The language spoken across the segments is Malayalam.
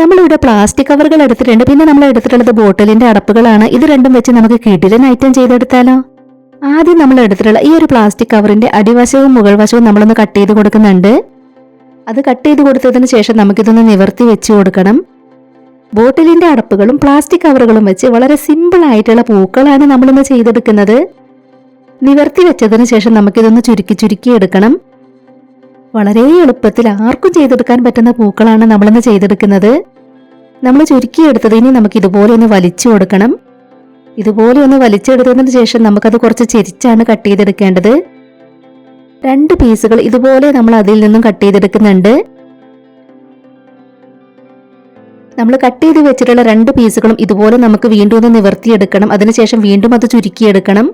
നമ്മളിവിടെ പ്ലാസ്റ്റിക് കവറുകൾ എടുത്തിട്ടുണ്ട്. പിന്നെ നമ്മൾ എടുത്തിട്ടുള്ളത് ബോട്ടിലിന്റെ അടപ്പുകളാണ്. ഇത് രണ്ടും വെച്ച് നമുക്ക് കിടിലൻ ഐറ്റം ചെയ്തെടുത്താലോ? ആദ്യം നമ്മൾ എടുത്തിട്ടുള്ള ഈ ഒരു പ്ലാസ്റ്റിക് കവറിന്റെ അടിവശവും മുകൾ വശവും നമ്മളൊന്ന് കട്ട് ചെയ്ത് കൊടുക്കുന്നുണ്ട്. അത് കട്ട് ചെയ്ത് കൊടുത്തതിന് ശേഷം നമുക്കിതൊന്ന് നിവർത്തി വെച്ച് കൊടുക്കണം. ബോട്ടിലിന്റെ അടപ്പുകളും പ്ലാസ്റ്റിക് കവറുകളും വെച്ച് വളരെ സിമ്പിൾ ആയിട്ടുള്ള പൂക്കളാണ് നമ്മളിന്ന് ചെയ്തെടുക്കുന്നത്. നിവർത്തി വെച്ചതിന് ശേഷം നമുക്കിതൊന്ന് ചുരുക്കി എടുക്കണം. വളരെ എളുപ്പത്തിൽ ആർക്കും ചെയ്തെടുക്കാൻ പറ്റുന്ന പൂക്കളാണ് നമ്മളിന്ന് ചെയ്തെടുക്കുന്നത്. നമ്മൾ ചുരുക്കിയെടുത്തത് ഇനി നമുക്ക് ഇതുപോലെ ഒന്ന് വലിച്ചു കൊടുക്കണം. ഇതുപോലെ ഒന്ന് വലിച്ചെടുത്തതിന് ശേഷം നമുക്കത് കുറച്ച് ചെരിച്ചാണ് കട്ട് ചെയ്തെടുക്കേണ്ടത്. 2 പീസുകൾ ഇതുപോലെ നമ്മൾ അതിൽ നിന്നും കട്ട് ചെയ്തെടുക്കുന്നുണ്ട്. നമ്മൾ കട്ട് ചെയ്ത് വെച്ചിട്ടുള്ള 2 പീസുകളും ഇതുപോലെ നമുക്ക് വീണ്ടും ഒന്ന് നിവർത്തിയെടുക്കണം. അതിനുശേഷം വീണ്ടും അത് ചുരുക്കിയെടുക്കണം.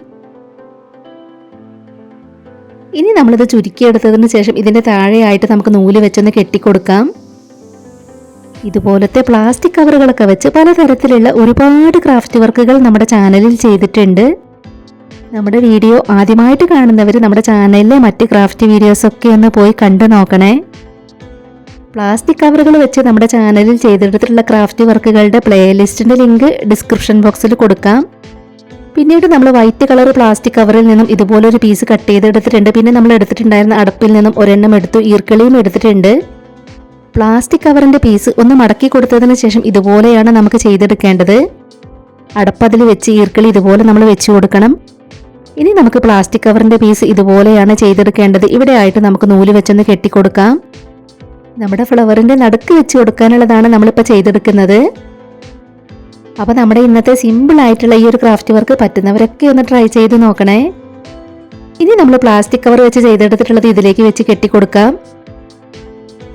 ഇനി നമ്മളിത് ചുരുക്കിയെടുത്തതിന് ശേഷം ഇതിന്റെ താഴെയായിട്ട് നമുക്ക് നൂല് വെച്ചൊന്ന് കെട്ടിക്കൊടുക്കാം. ഇതുപോലത്തെ പ്ലാസ്റ്റിക് കവറുകളൊക്കെ വെച്ച് പലതരത്തിലുള്ള ഒരുപാട് ക്രാഫ്റ്റ് വർക്കുകൾ നമ്മുടെ ചാനലിൽ ചെയ്തിട്ടുണ്ട്. നമ്മുടെ വീഡിയോ ആദ്യമായിട്ട് കാണുന്നവർ നമ്മുടെ ചാനലിലെ മറ്റ് ക്രാഫ്റ്റ് വീഡിയോസ് ഒക്കെ ഒന്ന് പോയി കണ്ടു നോക്കണേ. പ്ലാസ്റ്റിക് കവറുകൾ വെച്ച് നമ്മുടെ ചാനലിൽ ചെയ്തെടുത്തിട്ടുള്ള ക്രാഫ്റ്റ് വർക്കുകളുടെ പ്ലേലിസ്റ്റിന്റെ ലിങ്ക് ഡിസ്ക്രിപ്ഷൻ ബോക്സിൽ കൊടുക്കാം. പിന്നീട് നമ്മൾ വൈറ്റ് കളർ പ്ലാസ്റ്റിക് കവറിൽ നിന്നും ഇതുപോലെ ഒരു പീസ് കട്ട് ചെയ്തെടുത്തിട്ടുണ്ട്. പിന്നെ നമ്മൾ എടുത്തിട്ടുണ്ടായിരുന്ന അടപ്പിൽ നിന്നും ഒരെണ്ണം എടുത്തു, ഈർക്കിളിയും എടുത്തിട്ടുണ്ട്. പ്ലാസ്റ്റിക് കവറിന്റെ പീസ് ഒന്ന് മടക്കി കൊടുത്തതിന് ശേഷം ഇതുപോലെയാണ് നമുക്ക് ചെയ്തെടുക്കേണ്ടത്. അടപ്പതിൽ വെച്ച് ഈർക്കിളി ഇതുപോലെ നമ്മൾ വെച്ച് കൊടുക്കണം. ഇനി നമുക്ക് പ്ലാസ്റ്റിക് കവറിന്റെ പീസ് ഇതുപോലെയാണ് ചെയ്തെടുക്കേണ്ടത്. ഇവിടെ ആയിട്ട് നമുക്ക് നൂല് വെച്ചൊന്ന് കെട്ടിക്കൊടുക്കാം. നമ്മുടെ ഫ്ലവറിന്റെ നടുക്ക് വെച്ച് കൊടുക്കാനുള്ളതാണ് നമ്മളിപ്പോൾ ചെയ്തെടുക്കുന്നത്. അപ്പോൾ നമ്മുടെ ഇന്നത്തെ സിമ്പിൾ ആയിട്ടുള്ള ഈ ഒരു ക്രാഫ്റ്റ് വർക്ക് പറ്റുന്നവരൊക്കെ ഒന്ന് ട്രൈ ചെയ്ത് നോക്കണേ. ഇനി നമ്മൾ പ്ലാസ്റ്റിക് കവർ വെച്ച് ചെയ്തെടുത്തിട്ടുള്ളത് ഇതിലേക്ക് വെച്ച് കെട്ടിക്കൊടുക്കാം.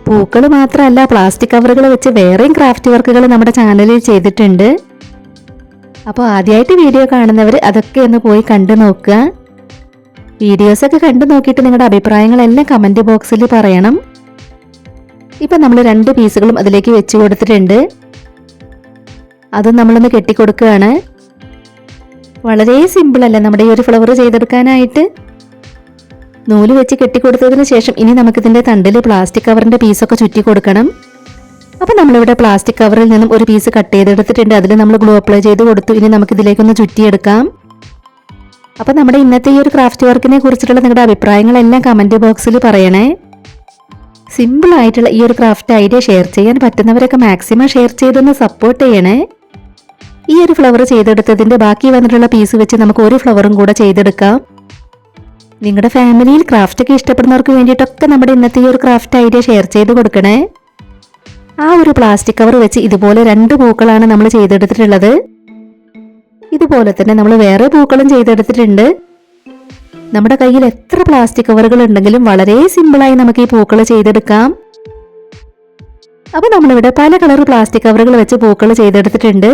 പൂക്കൾ മാത്രമല്ല, പ്ലാസ്റ്റിക് കവറുകൾ വെച്ച് വേറെയും ക്രാഫ്റ്റ് വർക്കുകൾ നമ്മുടെ ചാനലിൽ ചെയ്തിട്ടുണ്ട്. അപ്പോൾ ആദ്യമായിട്ട് വീഡിയോ കാണുന്നവർ അതൊക്കെ ഒന്ന് പോയി കണ്ടു നോക്കുക. വീഡിയോസൊക്കെ കണ്ടു നോക്കിയിട്ട് നിങ്ങളുടെ അഭിപ്രായങ്ങളെല്ലാം കമൻറ്റ് ബോക്സിൽ പറയണം. ഇപ്പം നമ്മൾ 2 പീസുകളും അതിലേക്ക് വെച്ച് കൊടുത്തിട്ടുണ്ട്. അത് നമ്മളൊന്ന് കെട്ടിക്കൊടുക്കുകയാണ്. വളരെ സിമ്പിളല്ലേ നമ്മുടെ ഈ ഒരു ഫ്ലവർ ചെയ്തെടുക്കാനായിട്ട്. നൂല് വെച്ച് കെട്ടിക്കൊടുത്തതിന് ശേഷം ഇനി നമുക്കിതിൻ്റെ തണ്ടിൽ പ്ലാസ്റ്റിക് കവറിൻ്റെ പീസൊക്കെ ചുറ്റി കൊടുക്കണം. അപ്പോൾ നമ്മളിവിടെ പ്ലാസ്റ്റിക് കവറിൽ നിന്നും ഒരു പീസ് കട്ട് ചെയ്തെടുത്തിട്ടുണ്ട്. അതിൽ നമ്മൾ ഗ്ലൂ അപ്ലൈ ചെയ്ത് കൊടുത്തു. ഇനി നമുക്കിതിലേക്കൊന്ന് ചുറ്റിയെടുക്കാം. അപ്പോൾ നമ്മുടെ ഇന്നത്തെ ഈ ഒരു ക്രാഫ്റ്റ് വർക്കിനെ കുറിച്ചിട്ടുള്ള നിങ്ങളുടെ അഭിപ്രായങ്ങളെല്ലാം കമൻറ്റ് ബോക്സിൽ പറയണേ. സിമ്പിൾ ആയിട്ടുള്ള ഈ ഒരു ക്രാഫ്റ്റ് ഐഡിയ ഷെയർ ചെയ്യാൻ പറ്റുന്നവരൊക്കെ മാക്സിമം ഷെയർ ചെയ്തൊന്ന് സപ്പോർട്ട് ചെയ്യണേ. ഈ ഒരു ഫ്ലവർ ചെയ്തെടുത്തതിൻ്റെ ബാക്കി വന്നിട്ടുള്ള പീസ് വെച്ച് നമുക്ക് ഒരു ഫ്ലവറും കൂടെ ചെയ്തെടുക്കാം. നിങ്ങളുടെ ഫാമിലിയിൽ ക്രാഫ്റ്റ് ഒക്കെ ഇഷ്ടപ്പെടുന്നവർക്ക് വേണ്ടിയിട്ടൊക്കെ നമ്മുടെ ഇന്നത്തെ ഈ ഒരു ക്രാഫ്റ്റ് ഐഡിയ ഷെയർ ചെയ്ത് കൊടുക്കണേ. ആ ഒരു പ്ലാസ്റ്റിക് കവർ വെച്ച് ഇതുപോലെ 2 പൂക്കളാണ് നമ്മൾ ചെയ്തെടുത്തിട്ടുള്ളത്. ഇതുപോലെ തന്നെ നമ്മൾ വേറെ പൂക്കളും ചെയ്തെടുത്തിട്ടുണ്ട്. നമ്മുടെ കയ്യിൽ എത്ര പ്ലാസ്റ്റിക് കവറുകൾ ഉണ്ടെങ്കിലും വളരെ സിമ്പിളായി നമുക്ക് ഈ പൂക്കൾ ചെയ്തെടുക്കാം. അപ്പോൾ നമ്മളിവിടെ പല കളർ പ്ലാസ്റ്റിക് കവറുകൾ വെച്ച് പൂക്കൾ ചെയ്തെടുത്തിട്ടുണ്ട്.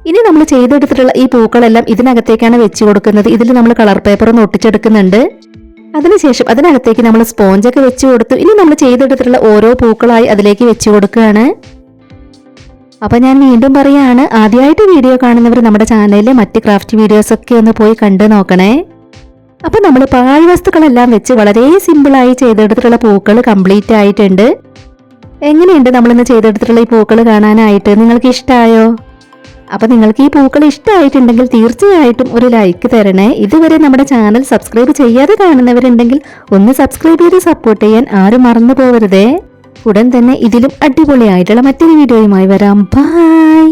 ഇനി നമ്മൾ ചെയ്തെടുത്തിട്ടുള്ള ഈ പൂക്കളെല്ലാം ഇതിനകത്തേക്കാണ് വെച്ച് കൊടുക്കുന്നത്. ഇതിൽ നമ്മൾ കളർ പേപ്പർ ഒന്ന് ഒട്ടിച്ചെടുക്കുന്നുണ്ട്. അതിനുശേഷം അതിനകത്തേക്ക് നമ്മൾ സ്പോഞ്ചൊക്കെ വെച്ച് കൊടുത്തു. ഇനി നമ്മൾ ചെയ്തെടുത്തിട്ടുള്ള ഓരോ പൂക്കളായി അതിലേക്ക് വെച്ച് കൊടുക്കുകയാണ്. അപ്പോൾ ഞാൻ വീണ്ടും പറയാണ്, ആദ്യമായിട്ട് വീഡിയോ കാണുന്നവർ നമ്മുടെ ചാനലിലെ മറ്റ് ക്രാഫ്റ്റ് വീഡിയോസൊക്കെ ഒന്ന് പോയി കണ്ടു നോക്കണേ. അപ്പോൾ നമ്മൾ പാഴ്വസ്തുക്കളെല്ലാം വെച്ച് വളരെ സിമ്പിളായി ചെയ്തെടുത്തിട്ടുള്ള പൂക്കൾ കംപ്ലീറ്റ് ആയിട്ടുണ്ട്. എങ്ങനെയുണ്ട് നമ്മളിന്ന് ചെയ്തെടുത്തിട്ടുള്ള ഈ പൂക്കൾ കാണാനായിട്ട്? നിങ്ങൾക്ക് ഇഷ്ടമായോ? അപ്പോൾ നിങ്ങൾക്ക് ഈ പൂക്കൾ ഇഷ്ടമായിട്ടുണ്ടെങ്കിൽ തീർച്ചയായിട്ടും ഒരു ലൈക്ക് തരണേ. ഇതുവരെ നമ്മുടെ ചാനൽ സബ്സ്ക്രൈബ് ചെയ്യാതെ കാണുന്നവരുണ്ടെങ്കിൽ ഒന്ന് സബ്സ്ക്രൈബ് ചെയ്ത് സപ്പോർട്ട് ചെയ്യാൻ ആരും മറന്നു പോകരുതേ. ഉടൻ തന്നെ ഇതിലും അടിപൊളിയായിട്ടുള്ള മറ്റൊരു വീഡിയോയുമായി വരാം. ബൈ.